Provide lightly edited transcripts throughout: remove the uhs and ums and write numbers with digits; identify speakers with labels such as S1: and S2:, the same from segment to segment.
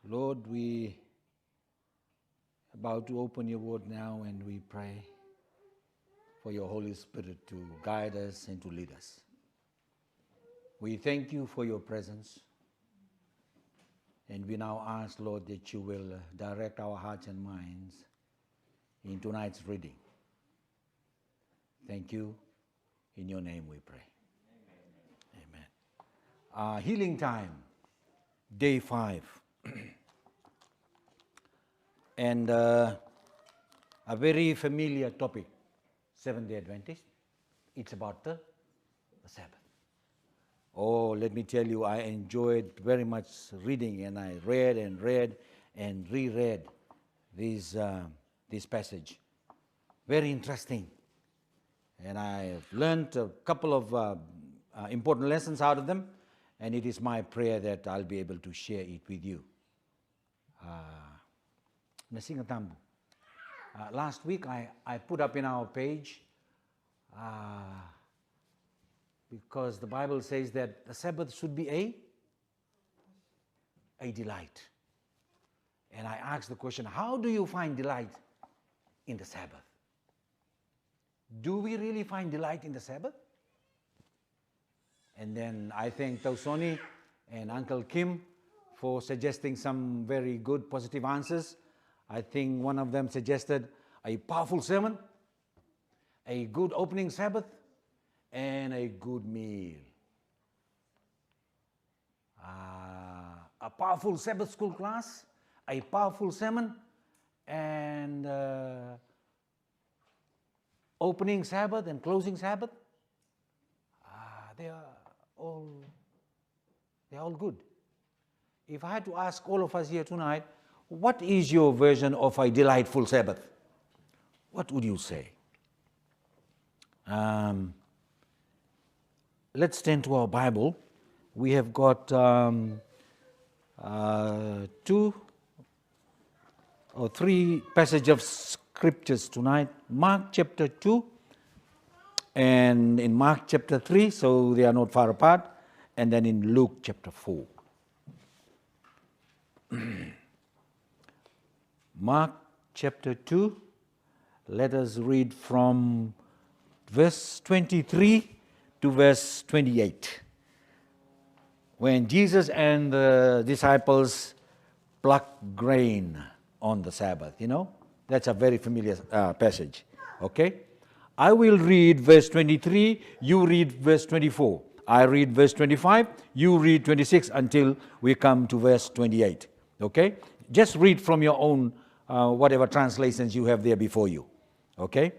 S1: Lord, we about to open your word now, and we pray for your Holy Spirit to guide us and to lead us. We thank you for your presence, and we now ask, Lord, that you will direct our hearts and minds in tonight's reading. Thank you. In your name we pray. Amen. Healing time, day 5. And a very familiar topic, Seventh-day Adventist. It's about the Sabbath. Oh, let me tell you, I enjoyed very much reading, and I read and reread this passage. Very interesting. And I've learned a couple of important lessons out of them, and it is my prayer that I'll be able to share it with you. Last week I put up in our page, because the Bible says that the Sabbath should be a delight. And I asked the question, how do you find delight in the Sabbath? Do we really find delight in the Sabbath? And then I thank Tausoni and Uncle Kim for suggesting some very good positive answers. I think one of them suggested a powerful sermon, a good opening Sabbath, and a good meal. A powerful Sabbath school class, a powerful sermon, and opening Sabbath and closing Sabbath. They are all good. If I had to ask all of us here tonight, what is your version of a delightful Sabbath? What would you say? Let's turn to our Bible. We have got 2 or 3 passages of scriptures tonight. Mark chapter 2 and in Mark chapter 3, so they are not far apart, and then in Luke chapter 4. Mark chapter 2, let us read from verse 23 to verse 28. When Jesus and the disciples plucked grain on the Sabbath, that's a very familiar passage, okay? I will read verse 23, you read verse 24. I read verse 25, you read 26 until we come to verse 28, okay? Just read from your own whatever translations you have there before you, okay?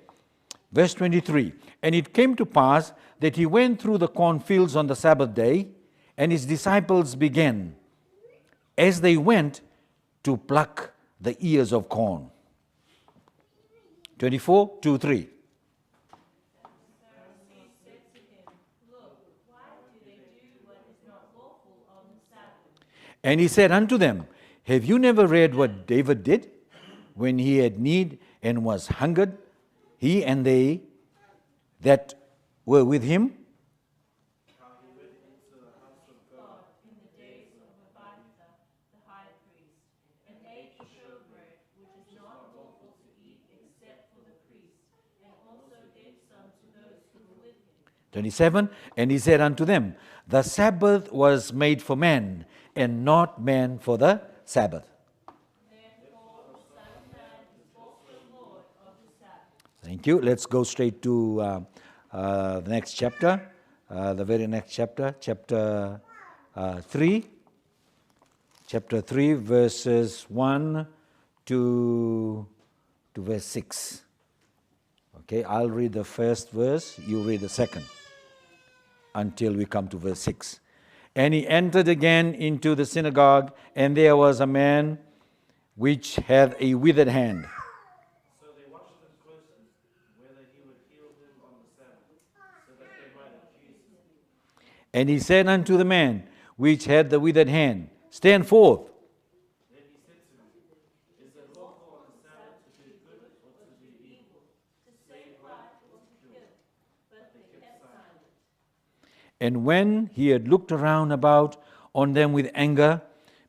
S1: Verse 23, and it came to pass that he went through the cornfields on the Sabbath day, and his disciples began, as they went, to pluck the ears of corn. 24, 2, 3. And he said unto them, have you never read what David did when he had need and was hungered, he and they that were with him?
S2: How he went into the house of God in the days of Abiathar the high priest, and ate the showbread, which is not lawful to eat except for the priest, and also gave some to those who were with him.
S1: 27, and he said unto them, the Sabbath was made for man, and not man for the Sabbath.
S2: Therefore the Son of Man is also Lord of the Sabbath.
S1: Thank you. Let's go straight to the next chapter, the very next chapter, chapter 3. Chapter 3, verses 1 to verse 6. Okay, I'll read the first verse, you read the second, until we come to verse 6. And he entered again into the synagogue, and there was a man which had a withered hand.
S2: So they watched him closely, whether he would heal him on the Sabbath, so that they might accuse him.
S1: And he said unto the man which had the withered hand, stand forth.
S2: Then he said to him, is it lawful on the Sabbath to do good or to do evil, to save life or to kill? But they kept silent.
S1: And when he had looked around about on them with anger,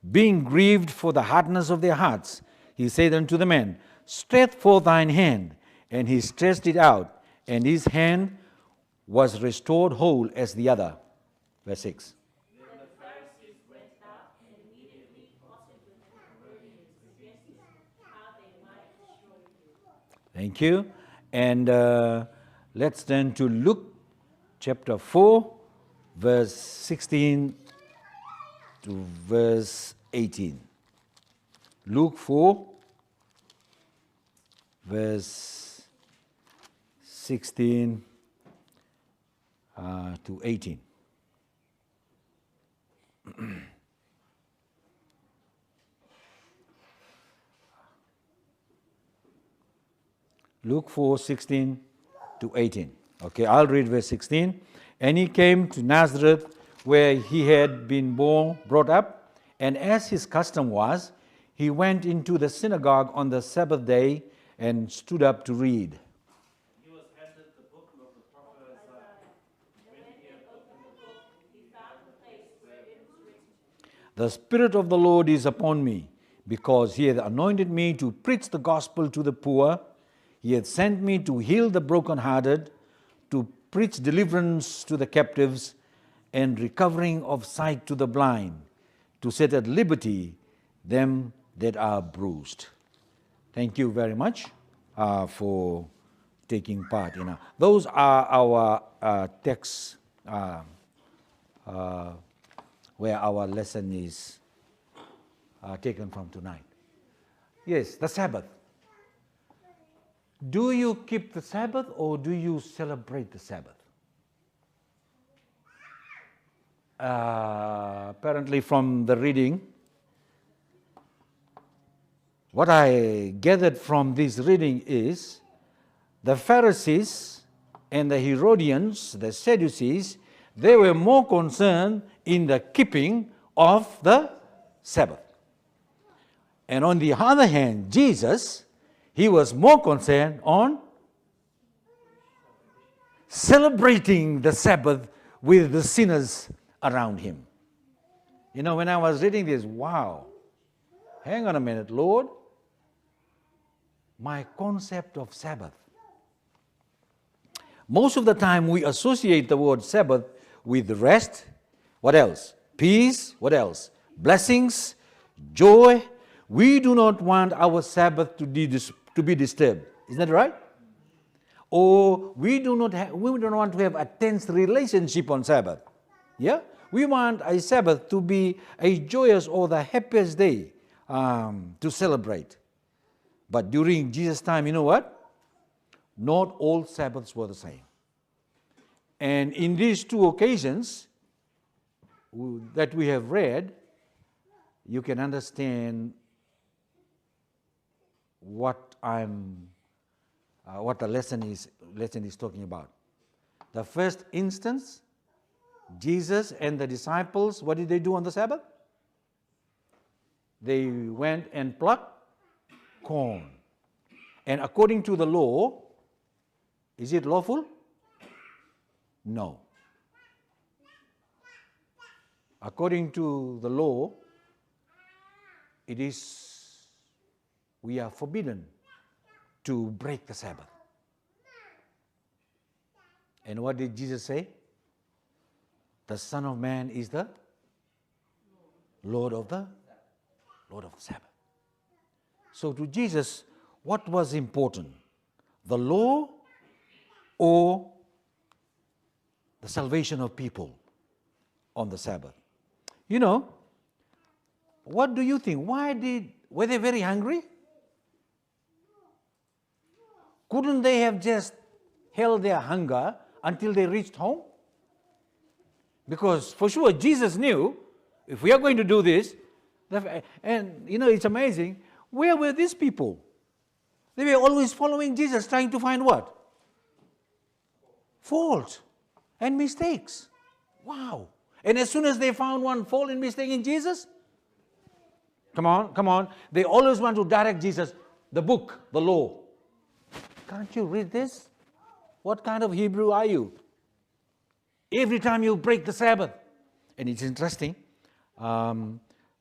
S1: being grieved for the hardness of their hearts, he said unto the man, stretch forth thine hand. And he stretched it out, and his hand was restored whole as the other. Verse 6.
S2: Then the Pharisees went out and immediately plotted with the Herodians against him, how they might destroy him.
S1: Thank you. And let's turn to Luke chapter 4, verse 16 to verse 18. Luke 4, verse 16 to 18. Luke 4, 16 to 18. Okay, I'll read verse 16. And he came to Nazareth, where he had been brought up, and as his custom was, he went into the synagogue on the Sabbath day and stood up to read.
S3: He was handed the book of the prophet Isaiah. When he had opened the book, he found the place where it was written,
S1: The Spirit of the Lord is upon me, because he hath anointed me to preach the gospel to the poor. He hath sent me to heal the brokenhearted, to preach deliverance to the captives, and recovering of sight to the blind, to set at liberty them that are bruised. Thank you very much for taking part. Those are our texts where our lesson is taken from tonight. Yes, the Sabbath. Do you keep the Sabbath or do you celebrate the Sabbath? Apparently from the reading, what I gathered from this reading is the Pharisees and the Herodians, the Sadducees, they were more concerned in the keeping of the Sabbath. And on the other hand, Jesus, he was more concerned on celebrating the Sabbath with the sinners around him. When I was reading this, wow, hang on a minute, Lord, my concept of Sabbath. Most of the time we associate the word Sabbath with rest. What else? Peace. What else? Blessings, joy. We do not want our Sabbath to be disturbed. Isn't that right? Or we don't want to have a tense relationship on Sabbath. Yeah? We want a Sabbath to be a joyous or the happiest day to celebrate. But during Jesus' time, you know what? Not all Sabbaths were the same. And in these two occasions that we have read, you can understand what the lesson is talking about. The first instance, Jesus and the disciples, what did they do on the Sabbath? They went and plucked corn. And according to the law, is it lawful? No. According to the law, we are forbidden to break the Sabbath. And what did Jesus say? The Son of Man is the Lord of the Sabbath. So to Jesus, what was important? The law or the salvation of people on the Sabbath? What do you think? Were they very hungry? Couldn't they have just held their hunger until they reached home? Because for sure Jesus knew, if we are going to do this, and it's amazing, where were these people? They were always following Jesus, trying to find what? Fault and mistakes. Wow. And as soon as they found one fault and mistake in Jesus, come on, they always want to direct Jesus, the book, the law. Can't you read this? What kind of Hebrew are you? Every time you break the Sabbath. And it's interesting,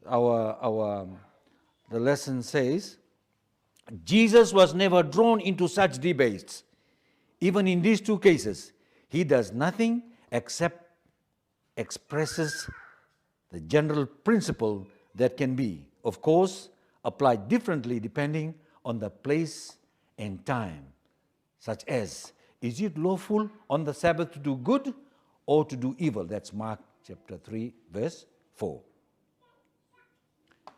S1: the lesson says, Jesus was never drawn into such debates. Even in these two cases, he does nothing except expresses the general principle that can be, of course, applied differently depending on the place and time, such as, is it lawful on the Sabbath to do good or to do evil? That's Mark chapter 3, verse 4.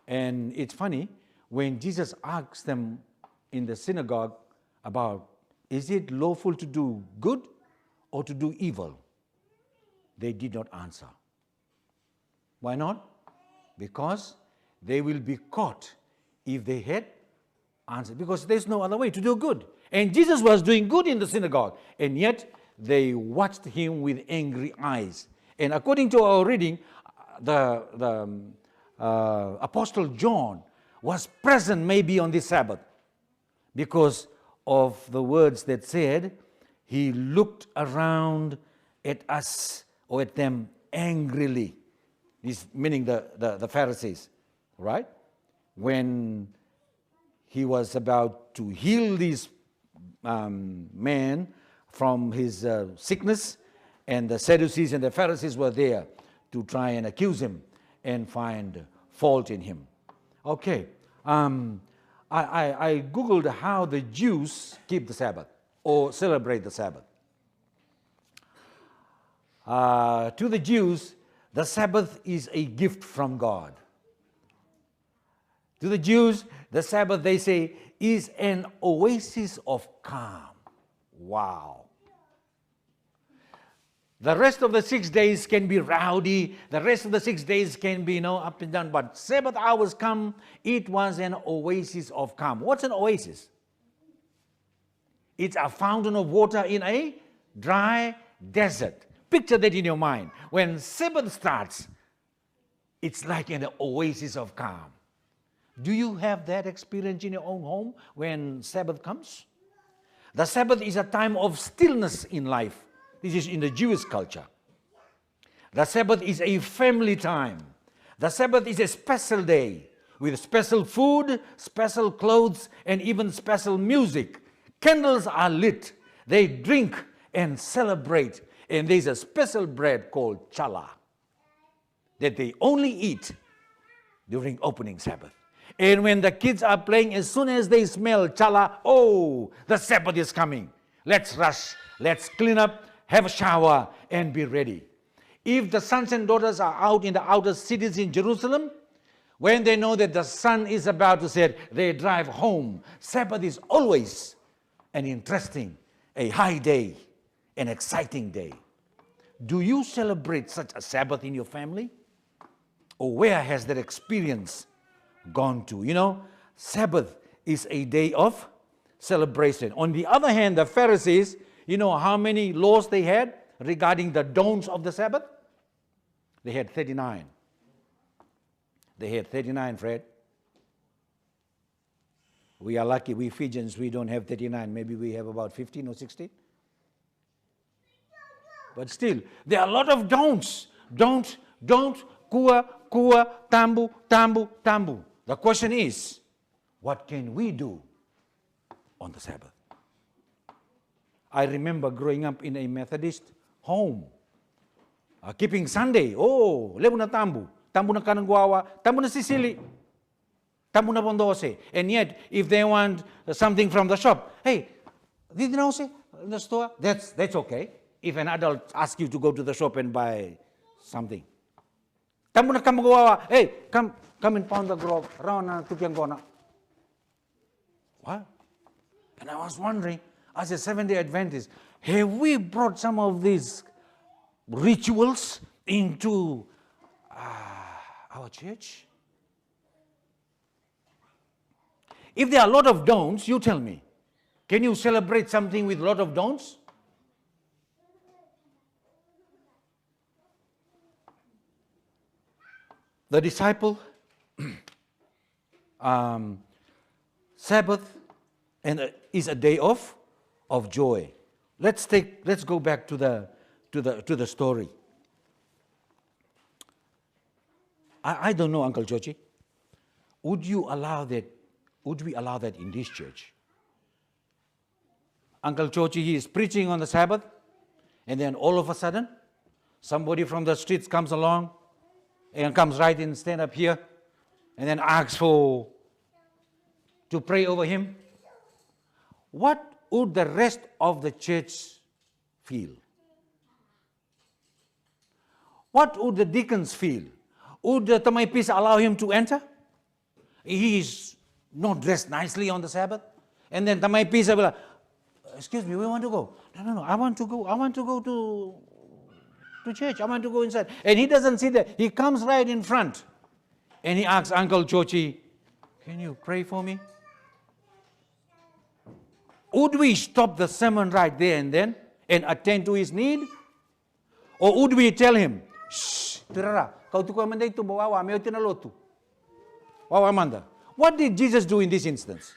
S1: And it's funny, when Jesus asks them in the synagogue about, is it lawful to do good or to do evil? They did not answer. Why not? Because they will be caught if they had answered. Because there's no other way to do good. And Jesus was doing good in the synagogue. And yet they watched him with angry eyes. And according to our reading, the Apostle John was present maybe on this Sabbath because of the words that said, he looked around at us or at them angrily. This meaning the Pharisees, right? When he was about to heal this man from his sickness, and the Sadducees and the Pharisees were there to try and accuse him and find fault in him. Okay, I Googled how the Jews keep the Sabbath or celebrate the Sabbath. To the Jews, the Sabbath is a gift from God. To the Jews, the Sabbath, they say, is an oasis of calm. Wow. The rest of the 6 days can be rowdy. The rest of the 6 days can be, up and down. But Sabbath hours come, it was an oasis of calm. What's an oasis? It's a fountain of water in a dry desert. Picture that in your mind. When Sabbath starts, it's like an oasis of calm. Do you have that experience in your own home when Sabbath comes? The Sabbath is a time of stillness in life. This is in the Jewish culture. The Sabbath is a family time. The Sabbath is a special day with special food, special clothes, and even special music. Candles are lit. They drink and celebrate. And there's a special bread called challah that they only eat during opening Sabbath. And when the kids are playing, as soon as they smell challah, oh, the Sabbath is coming. Let's rush. Let's clean up, have a shower, and be ready. If the sons and daughters are out in the outer cities in Jerusalem, when they know that the sun is about to set, they drive home. Sabbath is always an interesting, a high day, an exciting day. Do you celebrate such a Sabbath in your family? Or where has that experience gone to? Sabbath is a day of celebration. On the other hand, the Pharisees, how many laws they had regarding the don'ts of the Sabbath? They had 39. They had 39, Fred. We are lucky, we Fijians, we don't have 39. Maybe we have about 15 or 16. But still, there are a lot of don'ts. Don't, kua, tambu, tambu, tambu. The question is, what can we do on the Sabbath? I remember growing up in a Methodist home. Keeping Sunday. Oh, lebu na tambu. Tambu na kanangwawa. Tambu na sisili. Tambu na bondose. And yet, if they want something from the shop, hey, did you know say in the store? That's okay. If an adult asks you to go to the shop and buy something. Tambu na kamagawawa. Hey, come and pound the grove. Rawana tupiangona. What? And I was wondering, as a Seventh-day Adventist, have we brought some of these rituals into our church? If there are a lot of don'ts, you tell me. Can you celebrate something with a lot of don'ts? The disciple, Sabbath, and is a day of joy. Let's go back to the story. I don't know, Uncle Georgie. Would we allow that in this church? Uncle Georgie, he is preaching on the Sabbath, and then all of a sudden, somebody from the streets comes along and comes right in, stand up here, and then asks to pray over him. What would the rest of the church feel? What would the deacons feel? Would the Tamai Peace allow him to enter? He is not dressed nicely on the Sabbath. And then Tamai Peace will like, excuse me, we want to go. No, I want to go to church. I want to go inside. And he doesn't sit there. He comes right in front. And he asks Uncle Chochi, can you pray for me? Would we stop the sermon right there and then and attend to his need? Or would we tell him, shh, tirara, kau tu kamandai tu bawa meo tinalotu. Wawa manda. What did Jesus do in this instance?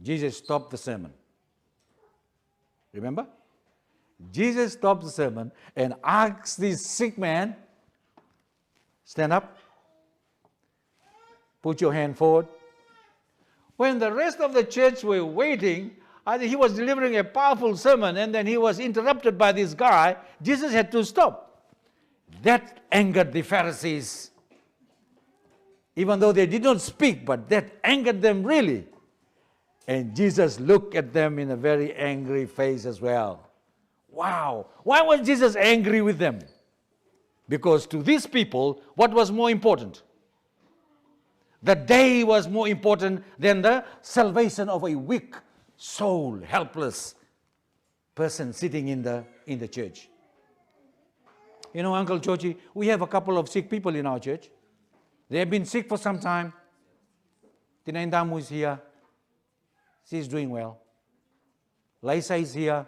S1: Jesus stopped the sermon. Remember? Jesus stopped the sermon and asked this sick man, stand up, put your hand forward. When the rest of the church were waiting, he was delivering a powerful sermon and then he was interrupted by this guy, Jesus had to stop. That angered the Pharisees. Even though they did not speak, but that angered them really. And Jesus looked at them in a very angry face as well. Wow! Why was Jesus angry with them? Because to these people, what was more important? The day was more important than the salvation of a weak soul, helpless person sitting in the church. You know, Uncle Georgie, we have a couple of sick people in our church. They have been sick for some time. Tinaindamu is here. She's doing well. Laisa is here.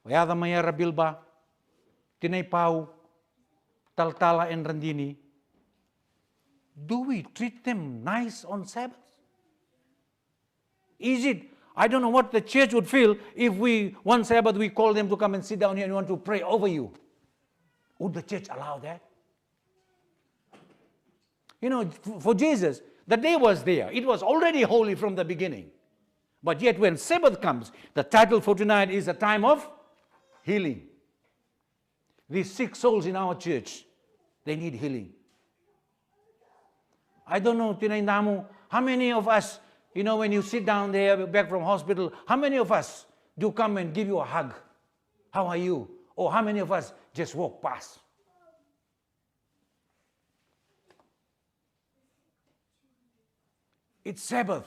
S1: Wayada Maya Rabilba. Tinay Pau. Taltala and Randini. Do we treat them nice on Sabbath? Is it, I don't know what the church would feel if one Sabbath we call them to come and sit down here and want to pray over you. Would the church allow that? You know, for Jesus, the day was there. It was already holy from the beginning. But yet when Sabbath comes, the title for tonight is a time of healing. These sick souls in our church, they need healing. I don't know, Tinaindamu, how many of us, you know, when you sit down there back from hospital, how many of us do come and give you a hug? How are you? Or how many of us just walk past? It's Sabbath.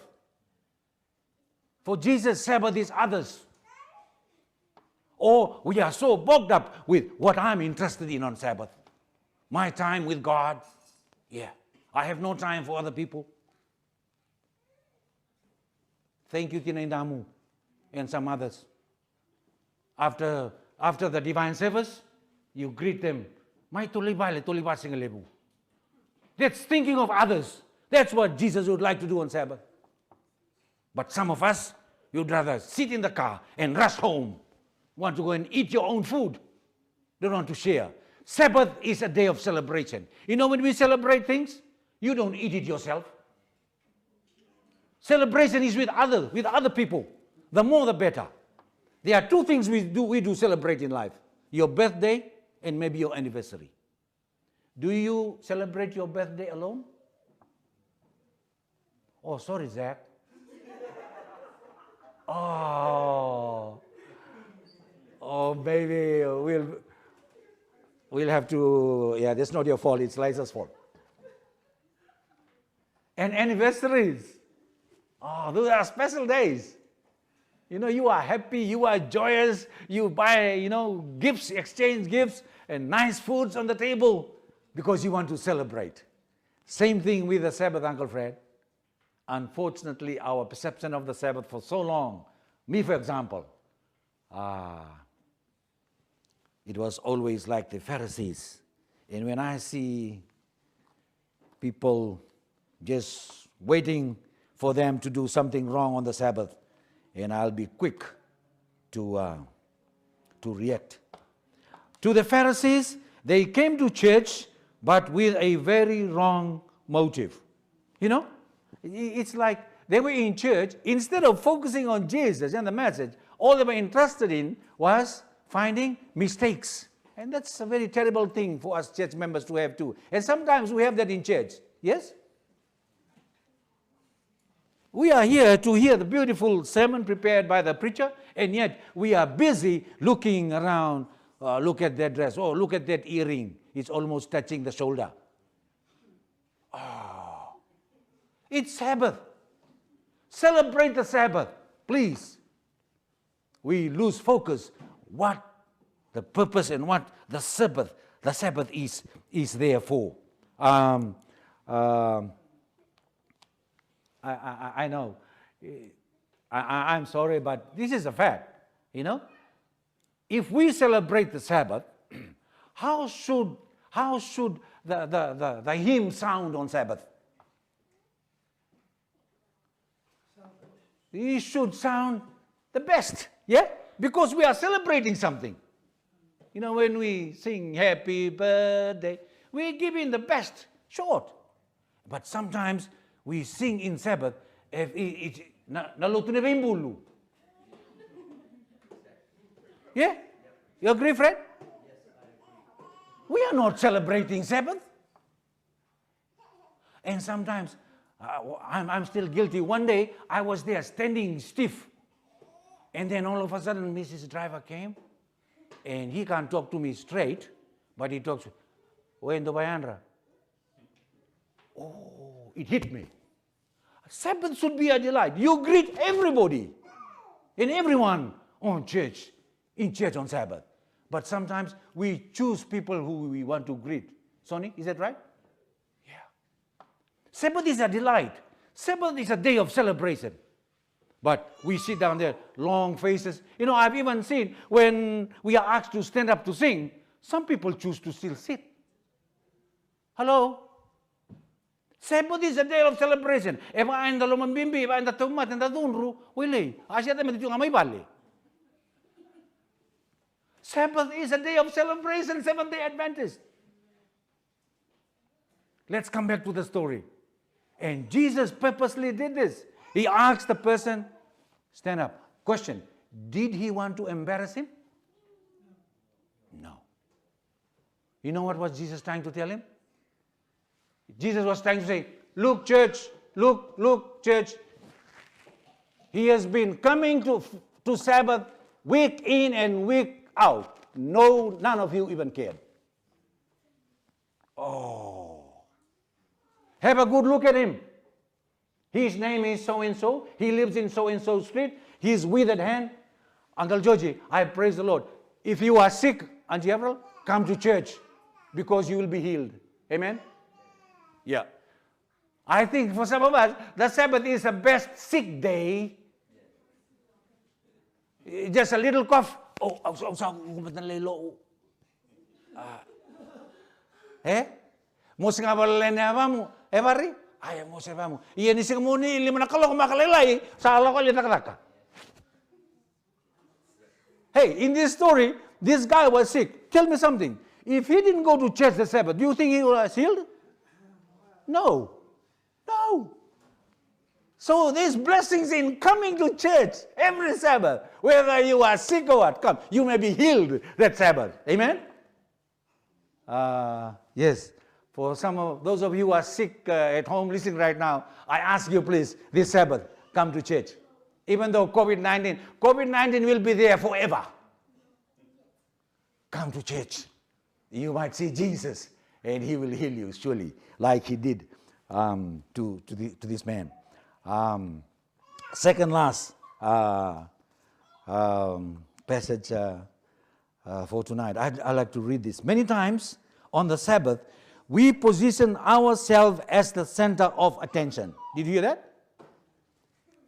S1: For Jesus, Sabbath is others. Or we are so bogged up with what I'm interested in on Sabbath. My time with God. Yeah. I have no time for other people. Thank you, Tinaindamu, and some others. After the divine service, you greet them. Mai tulibale tulibasingalebu. That's thinking of others. That's what Jesus would like to do on Sabbath. But some of us, you'd rather sit in the car and rush home. Want to go and eat your own food. Don't want to share. Sabbath is a day of celebration. You know when we celebrate things, you don't eat it yourself. Celebration is with other people. The more the better. There are two things we do celebrate in life. Your birthday and maybe your anniversary. Do you celebrate your birthday alone? Oh, sorry, Zach. Oh, baby, we'll have to, yeah, that's not your fault, it's Liza's fault. And anniversaries. Oh, those are special days. You know, you are happy, you are joyous, you buy, gifts, exchange gifts, and nice foods on the table because you want to celebrate. Same thing with the Sabbath, Uncle Fred. Unfortunately, our perception of the Sabbath for so long, me for example, it was always like the Pharisees. And when I see people just waiting for them to do something wrong on the Sabbath, and I'll be quick to react. To the Pharisees, They came to church, but with a very wrong motive. You know, it's like they were in church, instead of focusing on Jesus and the message, all they were interested in was finding mistakes. And that's a very terrible thing for us church members to have too. And sometimes we have that in church. Yes? We are here to hear the beautiful sermon prepared by the preacher, and yet we are busy looking around. Look at that dress. Oh, look at that earring. It's almost touching the shoulder. Oh, it's Sabbath. Celebrate the Sabbath, please. We lose focus what the purpose and what the Sabbath is there for. I know. I'm sorry, but this is a fact. You know, if we celebrate the Sabbath, how should the hymn sound on Sabbath? It should sound the best, yeah? Because we are celebrating something. You know, when we sing happy birthday, we're giving the best short. But sometimes we sing in Sabbath, naluto na ba yung bulo? Yeah? You agree, Fred? We are not celebrating Sabbath. And sometimes, I'm still guilty. One day, I was there standing stiff. And then all of a sudden, Mrs. Driver came. And he can't talk to me straight, but he talks, Wendo Bayandra. Oh, it hit me. Sabbath should be a delight. You greet everybody and everyone in church on Sabbath. But sometimes we choose people who we want to greet. Sonny, is that right? Yeah. Sabbath is a delight. Sabbath is a day of celebration. But we sit down there, long faces. You know, I've even seen when we are asked to stand up to sing, some people choose to still sit. Hello? Sabbath is a day of celebration. Eva ainda lumambimbi, eva ainda tumat, ainda dunru, wili. Asya tayo matityung amay bali. Sabbath is a day of celebration, Seventh-day Adventist. Let's come back to the story. And Jesus purposely did this. He asked the person, stand up. Question, did he want to embarrass him? No. You know what was Jesus trying to tell him? Jesus was trying to say, look, church, look, church. He has been coming to Sabbath week in and week out. No, none of you even cared. Oh. Have a good look at him. His name is so-and-so. He lives in so-and-so street. He's with at hand. Uncle Georgie, I praise the Lord. If you are sick, Auntie Avril, come to church because you will be healed. Amen? Yeah. I think for some of us, the Sabbath is the best sick day. Just a little cough. Oh, Mos nga balenya mo, every? Ay, mo sa mo. Iyan isang mo ni lima na kalo kumakalilay sa ala ko litak-taka. Hey, in this story, this guy was sick. Tell me something. If he didn't go to church the Sabbath, do you think he was healed? No. No. So there's blessings in coming to church every Sabbath. Whether you are sick or what, come. You may be healed that Sabbath. Amen? Yes. For some of those of you who are sick at home listening right now, I ask you please, this Sabbath, come to church. Even though COVID-19 will be there forever. Come to church. You might see Jesus and he will heal you surely, like he did to this man. Second last passage for tonight. I'd like to read this. Many times on the Sabbath, we position ourselves as the center of attention. Did you hear that?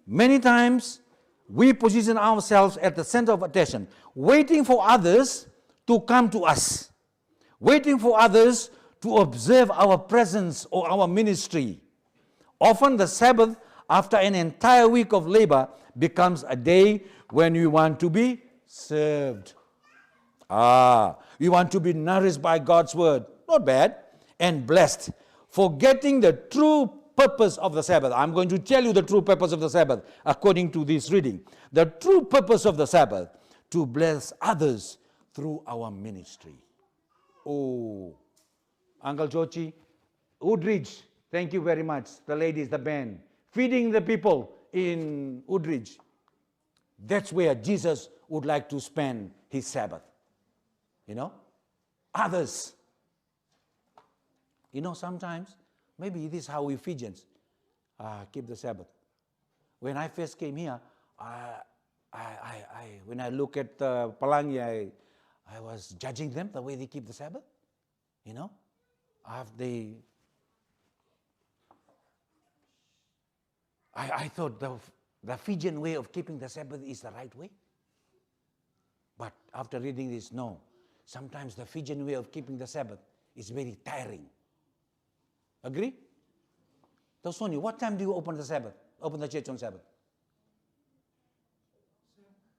S1: Many times, we position ourselves at the center of attention, waiting for others to come to us, waiting for others to observe our presence or our ministry. Often the Sabbath, after an entire week of labor, becomes a day when we want to be served. We want to be nourished by God's word. Not bad. And blessed. Forgetting the true purpose of the Sabbath. I'm going to tell you the true purpose of the Sabbath according to this reading. The true purpose of the Sabbath, to bless others through our ministry. Oh, Uncle Jochi, Woodridge, thank you very much. The ladies, the band, feeding the people in Woodridge. That's where Jesus would like to spend his Sabbath. You know, others. You know, sometimes, maybe this is how we Fijians keep the Sabbath. When I first came here, when I look at Palangi, I was judging them the way they keep the Sabbath. You know, I thought the Fijian way of keeping the Sabbath is the right way. But after reading this, no. Sometimes the Fijian way of keeping the Sabbath is very tiring. Agree? So, Sonny, what time do you open the Sabbath? Open the church on Sabbath?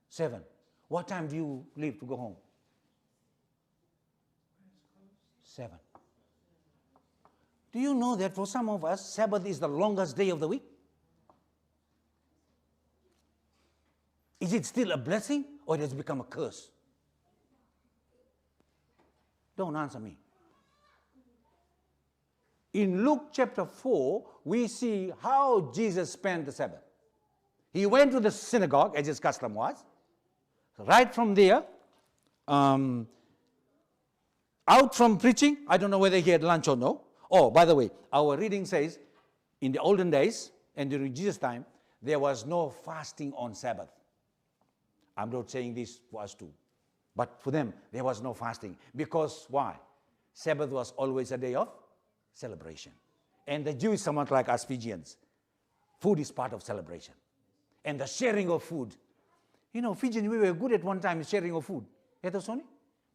S1: 7. What time do you leave to go home? 7. Do you know that for some of us, Sabbath is the longest day of the week? Is it still a blessing or it has become a curse? Don't answer me. In Luke chapter 4, we see how Jesus spent the Sabbath. He went to the synagogue, as his custom was. Right from there, out from preaching, I don't know whether he had lunch or no. Oh, by the way, our reading says, in the olden days, and during Jesus' time, there was no fasting on Sabbath. I'm not saying this for us too. But for them, there was no fasting. Because why? Sabbath was always a day of celebration. And the Jews, somewhat like us Fijians, food is part of celebration. And the sharing of food. You know, Fijian, we were good at one time sharing of food.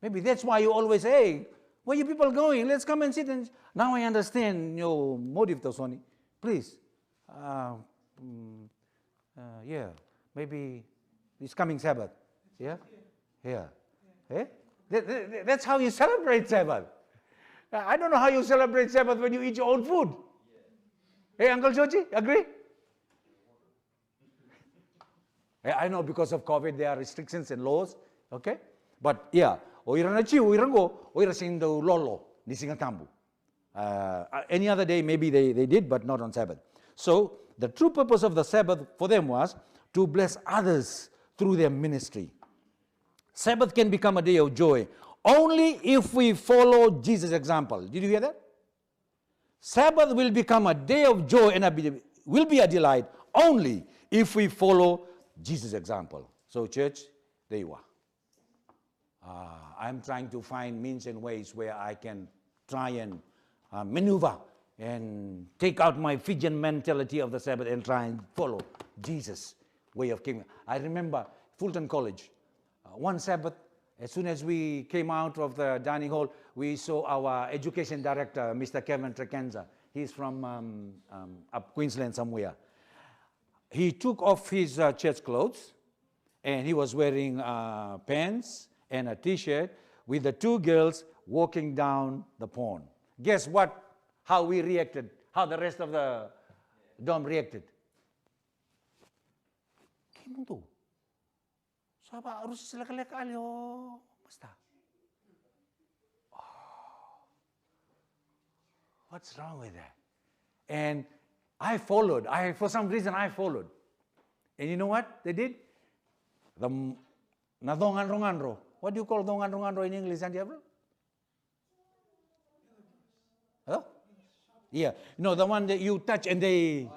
S1: Maybe that's why you always say, hey, where are you people going? Let's come and sit. And now I understand your motive, Tosoni. Please. Yeah, maybe this coming Sabbath. Yeah? Yeah. Eh? That's how you celebrate Sabbath. I don't know how you celebrate Sabbath when you eat your own food. Hey, Uncle Joji, agree? I know because of COVID there are restrictions and laws, okay? But yeah, any other day maybe they did, but not on Sabbath. So the true purpose of the Sabbath for them was to bless others through their ministry. Sabbath can become a day of joy only if we follow Jesus' example. Did you hear that? Sabbath will become a day of joy and will be a delight only if we follow Jesus' example. So church, there you are. I'm trying to find means and ways where I can try and maneuver and take out my Fijian mentality of the Sabbath and try and follow Jesus' way of keeping. I remember Fulton College, one Sabbath, as soon as we came out of the dining hall, we saw our education director, Mr. Kevin Trekenza. He's from up Queensland somewhere. He took off his church clothes, and he was wearing pants and a T-shirt with the two girls walking down the pond. Guess what? How we reacted, how the rest of the dorm reacted. Gimana tuh? Sahabat harus silakan alio, basta. What's wrong with that? And I followed. For some reason, I followed. And you know what they did? The nadongan-ronganro. What do you call dongan-ronganro in English, Santiago? Huh? Yeah. No, the one that you touch and they...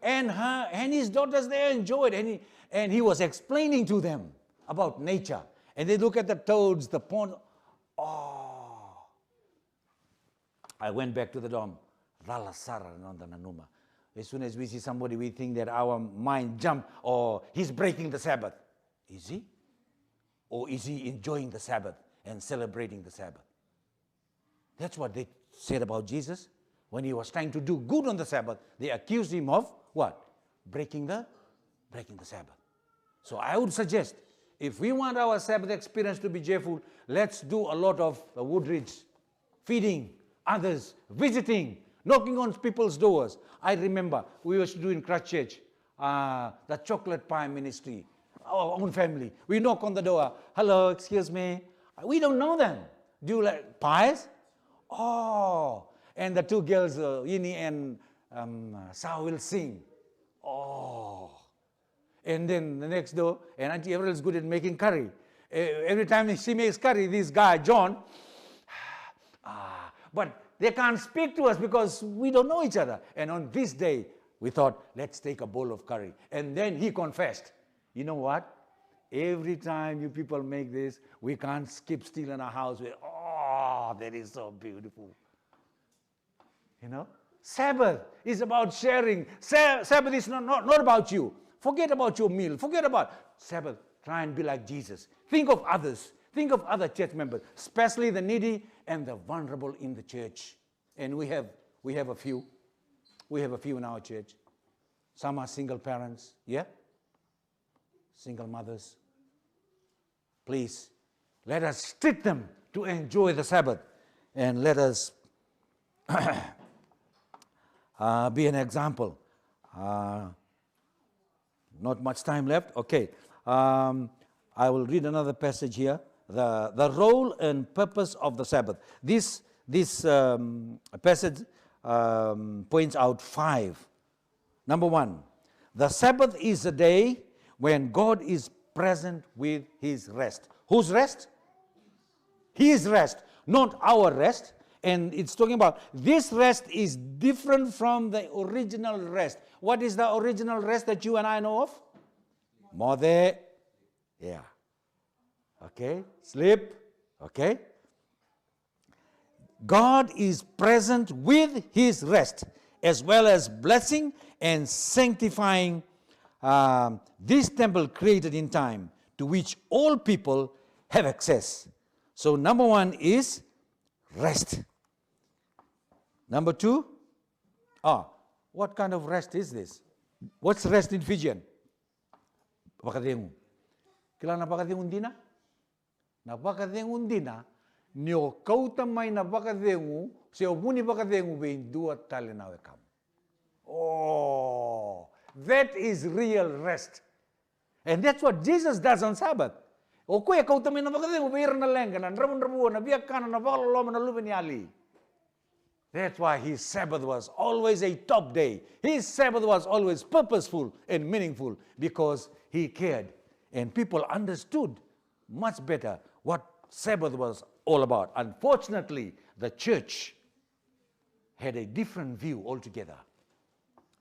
S1: And his daughters, they enjoyed. And he was explaining to them about nature. And they look at the toads, the pond. Oh. I went back to the dorm. As soon as we see somebody, we think that our mind jump, or he's breaking the Sabbath. Is he? Or is he enjoying the Sabbath and celebrating the Sabbath? That's what they said about Jesus. When he was trying to do good on the Sabbath, they accused him of what? Breaking the Sabbath. So I would suggest, If we want our Sabbath experience to be joyful, let's do a lot of woodridge, feeding others, visiting, knocking on people's doors. I remember we used to do in Christchurch, the chocolate pie ministry, our own family. We knock on the door. Hello, excuse me. We don't know them. Do you like pies? Oh, and the two girls, Yini and Sao, will sing. Oh. And then the next door, and Auntie Avril is good at making curry. Every time she makes curry, this guy, John, but they can't speak to us because we don't know each other. And on this day, we thought, let's take a bowl of curry. And then he confessed. You know what? Every time you people make this, we can't skip still in our house. Oh, that is so beautiful. You know? Sabbath is about sharing. Sabbath is not about you. Forget about your meal. Forget about Sabbath. Try and be like Jesus. Think of others. Think of other church members, especially the needy and the vulnerable in the church. And we have a few. We have a few in our church. Some are single parents, yeah? Single mothers. Please, let us treat them to enjoy the Sabbath. And let us be an example. Not much time left. Okay. I will read another passage here. The role and purpose of the Sabbath. This passage points out 5. Number 1, the Sabbath is a day when God is present with His rest. Whose rest? His rest, not our rest. And it's talking about this rest is different from the original rest. What is the original rest that you and I know of? Mother. Yeah. Okay. Sleep. Okay. God is present with His rest, as well as blessing and sanctifying this temple created in time, to which all people have access. So number 1 is rest. Number 2, what kind of rest is this? What's rest in Fijian? Napakadengu. Kila napakadengu dina? Napakadengu dina, nio kauta mai napakadengu, se obuni napakadengu vein dua tale na wekam. Oh, that is real rest. And that's what Jesus does on Sabbath. O kuya kauta mai napakadengu veir na lenga, na nrabu na biakana na vakaloloma na luveniali. That's why His Sabbath was always a top day. His Sabbath was always purposeful and meaningful because He cared. And people understood much better what Sabbath was all about. Unfortunately, the church had a different view altogether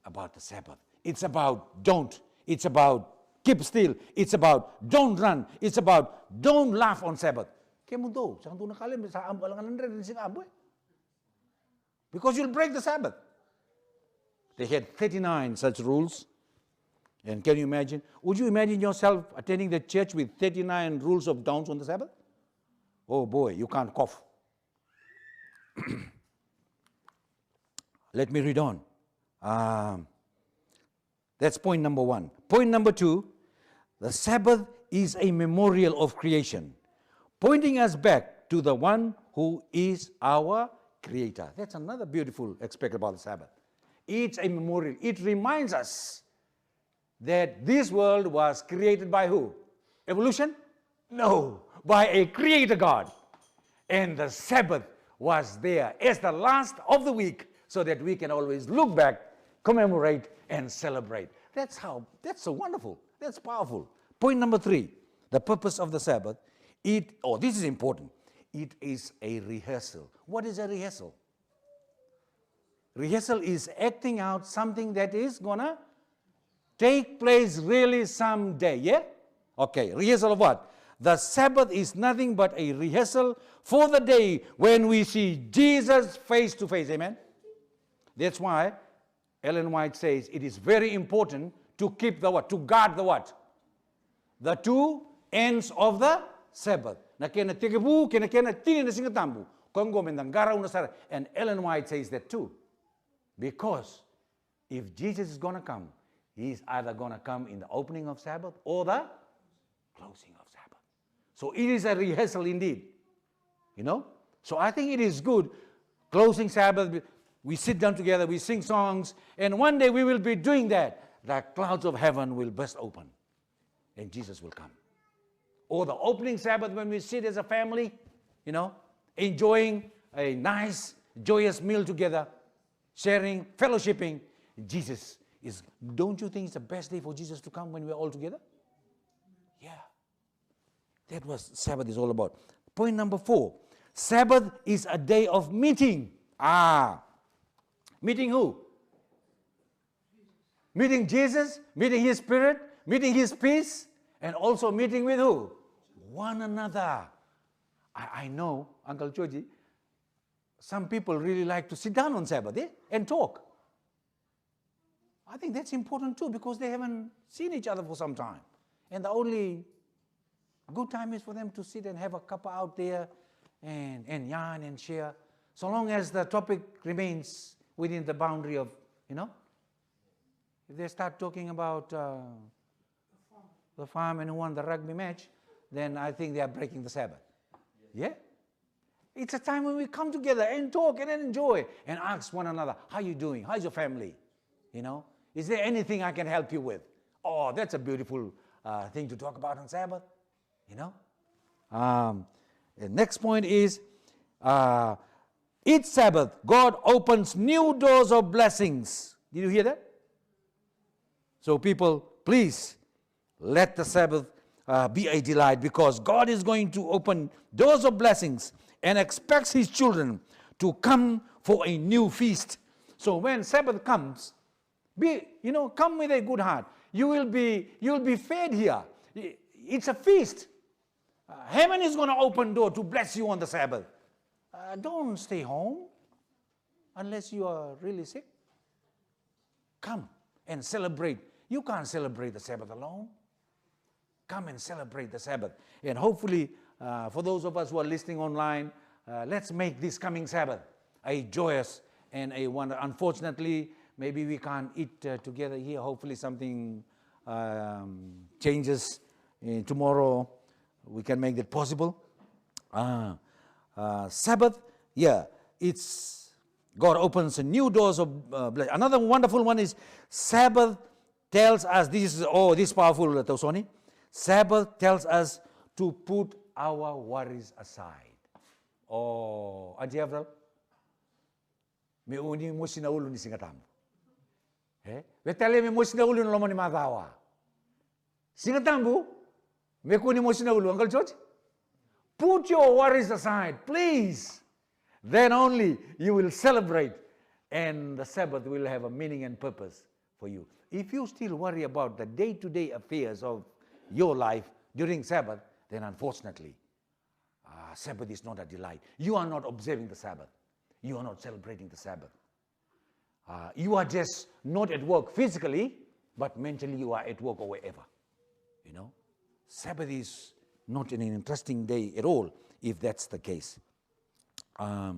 S1: about the Sabbath. It's about don't. It's about keep still. It's about don't run. It's about don't laugh on Sabbath. Because you'll break the Sabbath. They had 39 such rules. And can you imagine? Would you imagine yourself attending the church with 39 rules of don'ts on the Sabbath? Oh boy, you can't cough. Let me read on. That's point number 1. Point number 2, the Sabbath is a memorial of creation, pointing us back to the one who is our Creator. That's another beautiful aspect about the Sabbath. It's a memorial. It reminds us that this world was created by who? Evolution? No, by a Creator God. And the Sabbath was there as the last of the week so that we can always look back, commemorate, and celebrate. That's so wonderful. That's powerful. Point number 3, the purpose of the Sabbath. This is important. It is a rehearsal. What is a rehearsal? Rehearsal is acting out something that is going to take place really someday, yeah? Okay, rehearsal of what? The Sabbath is nothing but a rehearsal for the day when we see Jesus face to face, amen? That's why Ellen White says it is very important to keep the what? To guard the what? The 2 ends of the Sabbath. Na kena tegebu, kena tini na singatambu. Kongo mendangara unasara. And Ellen White says that too. Because if Jesus is going to come, He's either going to come in the opening of Sabbath or the closing of Sabbath. So it is a rehearsal indeed. So I think it is good. Closing Sabbath, we sit down together, we sing songs, and one day we will be doing that. The clouds of heaven will burst open, and Jesus will come. Or the opening Sabbath when we sit as a family, enjoying a nice, joyous meal together, sharing, fellowshipping. Jesus is, don't you think it's the best day for Jesus to come when we're all together? Yeah. That was Sabbath is all about. Point number 4. Sabbath is a day of meeting. Meeting who? Meeting Jesus, meeting His Spirit, meeting His peace, and also meeting with who? One another. I know, Uncle Choji, some people really like to sit down on Sabbath and talk. I think that's important too, because they haven't seen each other for some time. And the only good time is for them to sit and have a cuppa out there and yarn and share, so long as the topic remains within the boundary of, if they start talking about the farm and who won the rugby match, then I think they are breaking the Sabbath. Yeah? It's a time when we come together and talk and enjoy and ask one another, how are you doing? How's your family? Is there anything I can help you with? Oh, that's a beautiful thing to talk about on Sabbath. The next point is, each Sabbath, God opens new doors of blessings. Did you hear that? So people, please, let the Sabbath be a delight, because God is going to open doors of blessings and expects His children to come for a new feast. So when Sabbath comes, come with a good heart. You'll be fed here. It's a feast. Heaven is going to open door to bless you on the Sabbath. Don't stay home unless you are really sick. Come and celebrate. You can't celebrate the Sabbath alone. Come and celebrate the Sabbath. And hopefully, for those of us who are listening online, let's make this coming Sabbath a joyous and a wonder. Unfortunately, maybe we can't eat together here. Hopefully something changes. Tomorrow we can make that possible. Sabbath, it's God opens new doors of blessing. Another wonderful one is Sabbath tells us, this is powerful, Tausoni. Sabbath tells us to put our worries aside. Oh, Auntie Avril, me uni musi na ulu ni singatambo. Vetale me musi na ulu ni lomo ni madawa. Singatambo, me kuni musi na ulu, Uncle George. Put your worries aside, please. Then only you will celebrate, and the Sabbath will have a meaning and purpose for you. If you still worry about the day-to-day affairs of your life during Sabbath, then unfortunately, Sabbath is not a delight. You are not observing the Sabbath. You are not celebrating the Sabbath. You are just not at work physically, but mentally you are at work or wherever. Sabbath is not an interesting day at all, if that's the case. That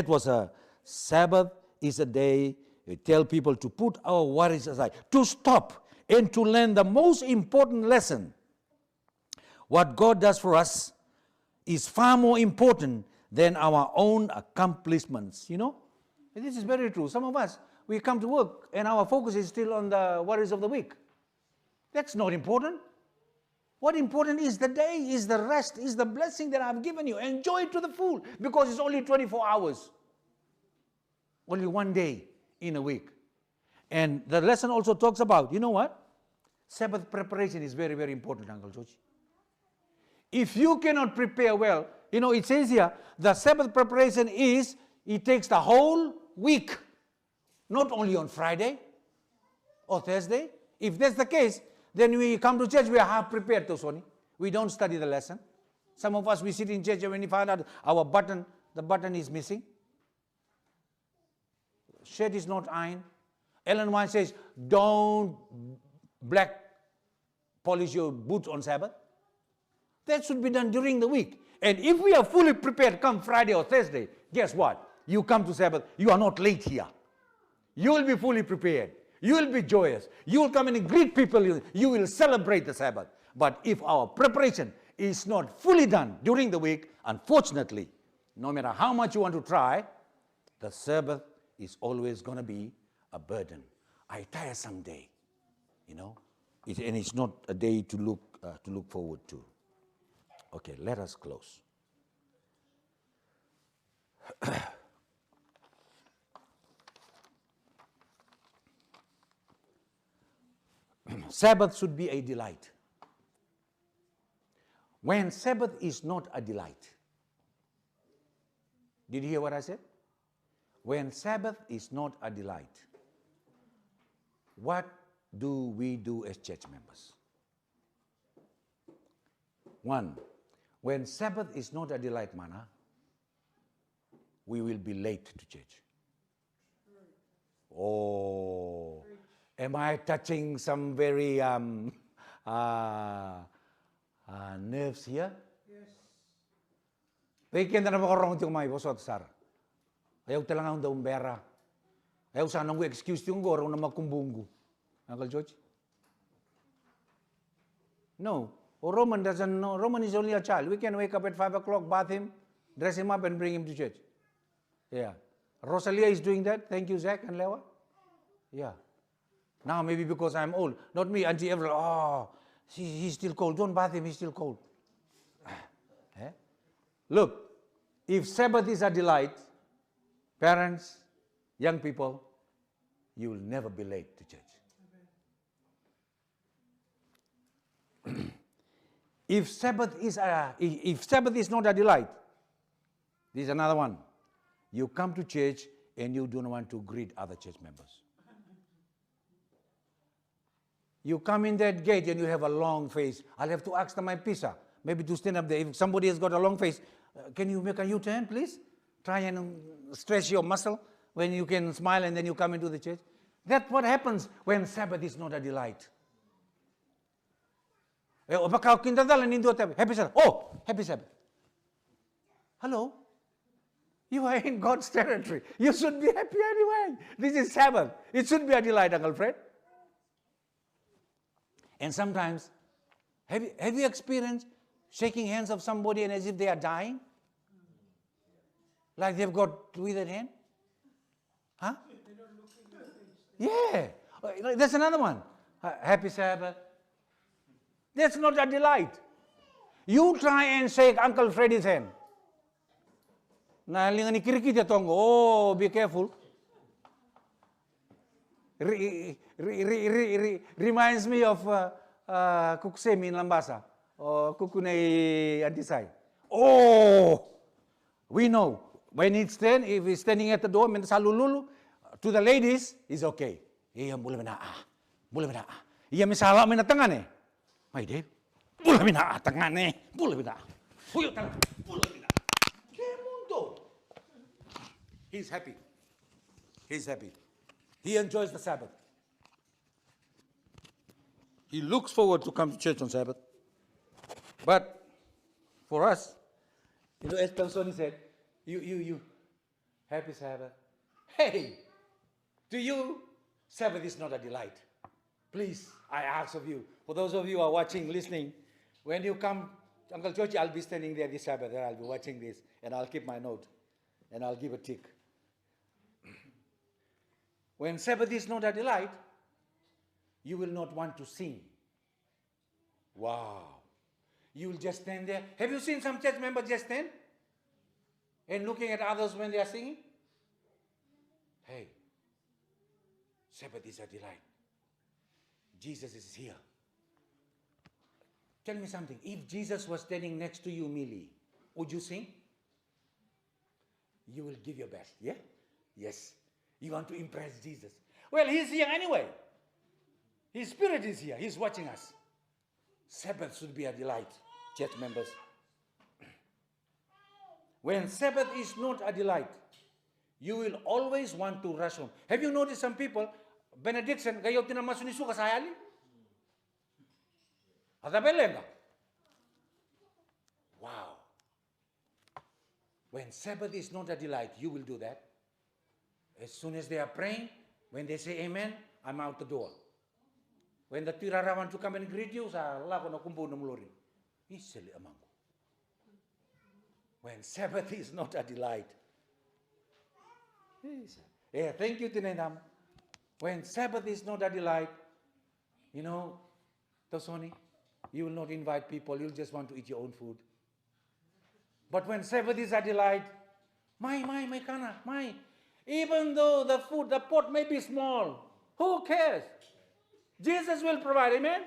S1: was a Sabbath is a day we tell people to put our worries aside, to stop and to learn the most important lesson. What God does for us is far more important than our own accomplishments. And this is very true. Some of us, we come to work and our focus is still on the worries of the week. That's not important. What important is the day, is the rest, is the blessing that I've given you. Enjoy it to the full, because it's only 24 hours. Only one day in a week. And the lesson also talks about, you know what? Sabbath preparation is very, very important, Uncle George. If you cannot prepare well, it says here, the Sabbath preparation it takes the whole week. Not only on Friday or Thursday. If that's the case, then we come to church, we are half prepared, Tosoni. We don't study the lesson. Some of us, we sit in church and when we find out the button is missing. Shirt is not ironed. Ellen White says, don't black polish your boots on Sabbath. That should be done during the week. And if we are fully prepared come Friday or Thursday, guess what? You come to Sabbath, you are not late here. You will be fully prepared. You will be joyous. You will come and greet people. You will celebrate the Sabbath. But if our preparation is not fully done during the week, unfortunately, no matter how much you want to try, the Sabbath is always going to be a burden. I tire someday, and it's not a day to look forward to. Okay, let us close. Sabbath should be a delight. When Sabbath is not a delight, did you hear what I said? When Sabbath is not a delight, what do we do as church members? One, when Sabbath is not a delight, Mana, we will be late to church. Oh, am I touching some very nerves here? Yes. Pekin na makarong yung may bosot sar. Ayaw talang ang daumbera. Ayaw sanang we excuse yung goro na magkumbungu. Uncle George? No. Roman doesn't know. Roman is only a child. We can wake up at 5 o'clock, bath him, dress him up, and bring him to church. Yeah. Rosalia is doing that. Thank you, Zach and Lewa. Yeah. Now maybe because I'm old. Not me, Auntie Evelyn. Oh, he's still cold. Don't bath him, he's still cold. Eh? Look, if Sabbath is a delight, parents, young people, you will never be late to church. If Sabbath is not a delight, this is another one. You come to church and you don't want to greet other church members. You come in that gate and you have a long face. I'll have to ask them my pizza. Maybe to stand up there. If somebody has got a long face, can you make a U-turn, please? Try and stretch your muscle when you can smile and then you come into the church. That's what happens when Sabbath is not a delight. Happy Sabbath. Oh, happy Sabbath. Hello? You are in God's territory. You should be happy anyway. This is Sabbath. It should be a delight, Uncle Fred. And sometimes, have you experienced shaking hands of somebody and as if they are dying? Like they've got withered hand? Huh? Yeah. That's another one. Happy Sabbath. That's not a delight. You try and shake Uncle Freddy's hand. Oh, be careful. Reminds me of Kuksemi in Lambasa or Kukunei Antisai. Oh, we know when it's if he's standing at the door, to the ladies, it's okay. Iya boleh bina. Iya misawa mina tangan eh. May Dave, boleh bina tangan eh, boleh bina. Puyo tangan, boleh bina. Kemundo. He's happy. He's happy. He enjoys the Sabbath. He looks forward to come to church on Sabbath. But for us, as Pensoni said, you, happy Sabbath. Hey, to you, Sabbath is not a delight. Please, I ask of you, for those of you who are watching, listening, when you come, Uncle George, I'll be standing there this Sabbath, and I'll be watching this, and I'll keep my note, and I'll give a tick. When Sabbath is not a delight, you will not want to sing. Wow. You will just stand there. Have you seen some church members just stand and looking at others when they are singing? Hey, Sabbath is a delight. Jesus is here. Tell me something. If Jesus was standing next to you, Millie, would you sing? You will give your best, yeah? Yes. You want to impress Jesus. Well, he's here anyway. His Spirit is here. He's watching us. Sabbath should be a delight, church members. When Sabbath is not a delight, you will always want to rush home. Have you noticed some people, benediction, kayo tinamaso ni suka sa hayali? Atabelenga. Wow. When Sabbath is not a delight, you will do that. As soon as they are praying, when they say amen, I'm out the door. When the tirara want to come and greet you, sa la ko na kumbu na mulori. Isili amangu. When Sabbath is not a delight. Yeah, thank you, Tinenam. When Sabbath is not a delight, you know, Tosoni, you will not invite people, you'll just want to eat your own food. But when Sabbath is a delight, my kana, even though the food, the pot may be small, who cares? Jesus will provide, amen?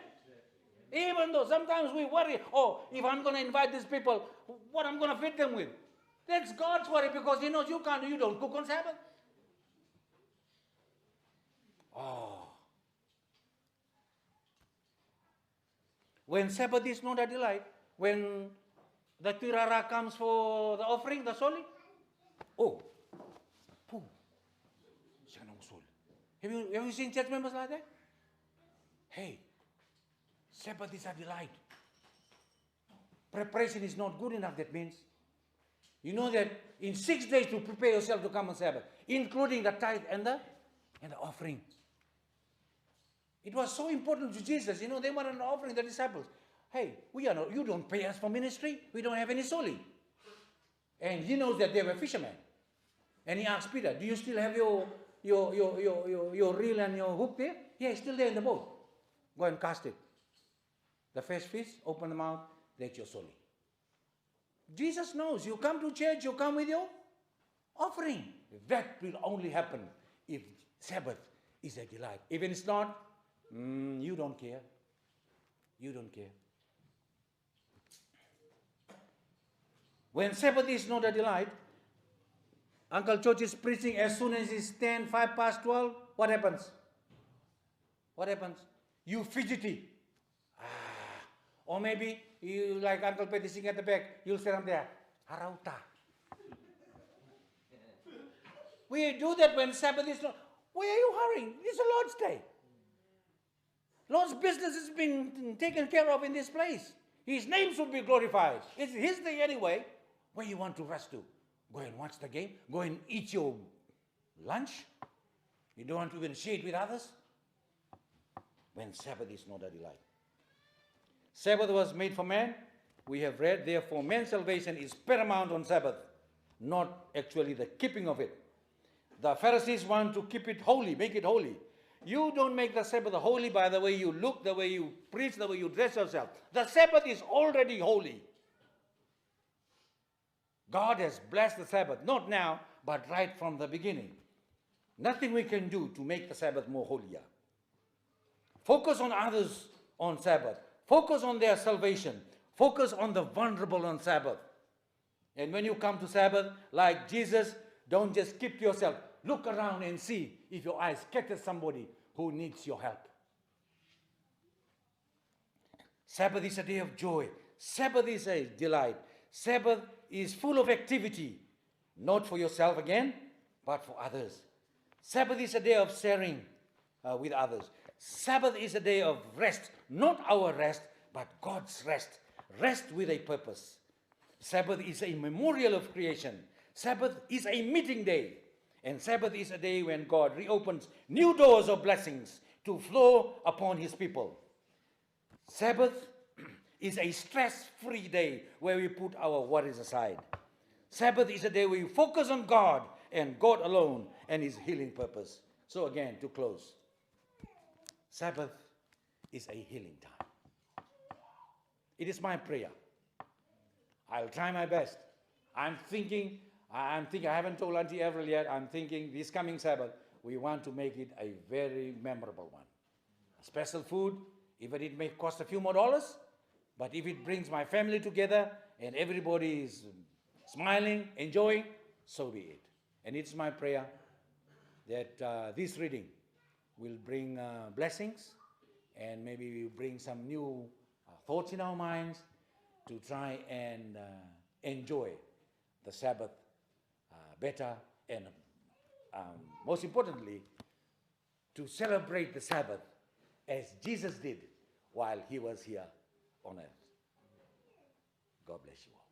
S1: Even though sometimes we worry, oh, if I'm going to invite these people, what I'm going to feed them with? That's God's worry because He knows you don't cook on Sabbath. Oh. When Sabbath is not a delight, when the tirara comes for the offering, the soli, oh, boom, have you seen church members like that? Hey, Sabbath is a delight. Preparation is not good enough, that means. You know that in 6 days to prepare yourself to come on Sabbath, including the tithe and the offering. It was so important to Jesus. You know, they were an offering, the disciples. Hey, you don't pay us for ministry. We don't have any soli. And He knows that they were fishermen. And He asked Peter, do you still have your reel and your hook there? Yeah, it's still there in the boat. Go and cast it. The first fish, open the mouth, that's your soli. Jesus knows. You come to church, you come with your offering. That will only happen if Sabbath is a delight. If it's not, you don't care. You don't care. When Sabbath is not a delight, Uncle George is preaching as soon as it's 10, 5 past 12, what happens? What happens? You fidgety. Or maybe you, like Uncle Petty sitting at the back, you'll stand up there. Harauta. We do that when Sabbath is not. Why are you hurrying? It's the Lord's day. Lord's business has been taken care of in this place. His name should be glorified. It's His day anyway. Where you want to rush to? Go and watch the game? Go and eat your lunch? You don't want to even share it with others? When Sabbath is not a delight. Sabbath was made for man. We have read, therefore, man's salvation is paramount on Sabbath, not actually the keeping of it. The Pharisees want to keep it holy, make it holy. You don't make the Sabbath holy by the way you look, the way you preach, the way you dress yourself. The Sabbath is already holy. God has blessed the Sabbath, not now, but right from the beginning. Nothing we can do to make the Sabbath more holier. Focus on others on Sabbath. Focus on their salvation. Focus on the vulnerable on Sabbath. And when you come to Sabbath, like Jesus, don't just keep to yourself. Look around and see if your eyes catch somebody who needs your help. Sabbath is a day of joy. Sabbath is a delight. Sabbath is full of activity. Not for yourself again, but for others. Sabbath is a day of sharing with others. Sabbath is a day of rest. Not our rest, but God's rest. Rest with a purpose. Sabbath is a memorial of creation. Sabbath is a meeting day. And Sabbath is a day when God reopens new doors of blessings to flow upon His people. Sabbath is a stress-free day where we put our worries aside. Sabbath is a day where we focus on God and God alone and His healing purpose. So again, to close, Sabbath is a healing time. It is my prayer. I'll try my best. I'm thinking, I haven't told Auntie Avril yet, I'm thinking this coming Sabbath, we want to make it a very memorable one. Special food, even it may cost a few more dollars, but if it brings my family together and everybody is smiling, enjoying, so be it. And it's my prayer that this reading will bring blessings and maybe will bring some new thoughts in our minds to try and enjoy the Sabbath better and most importantly, to celebrate the Sabbath as Jesus did while He was here on earth. God bless you all.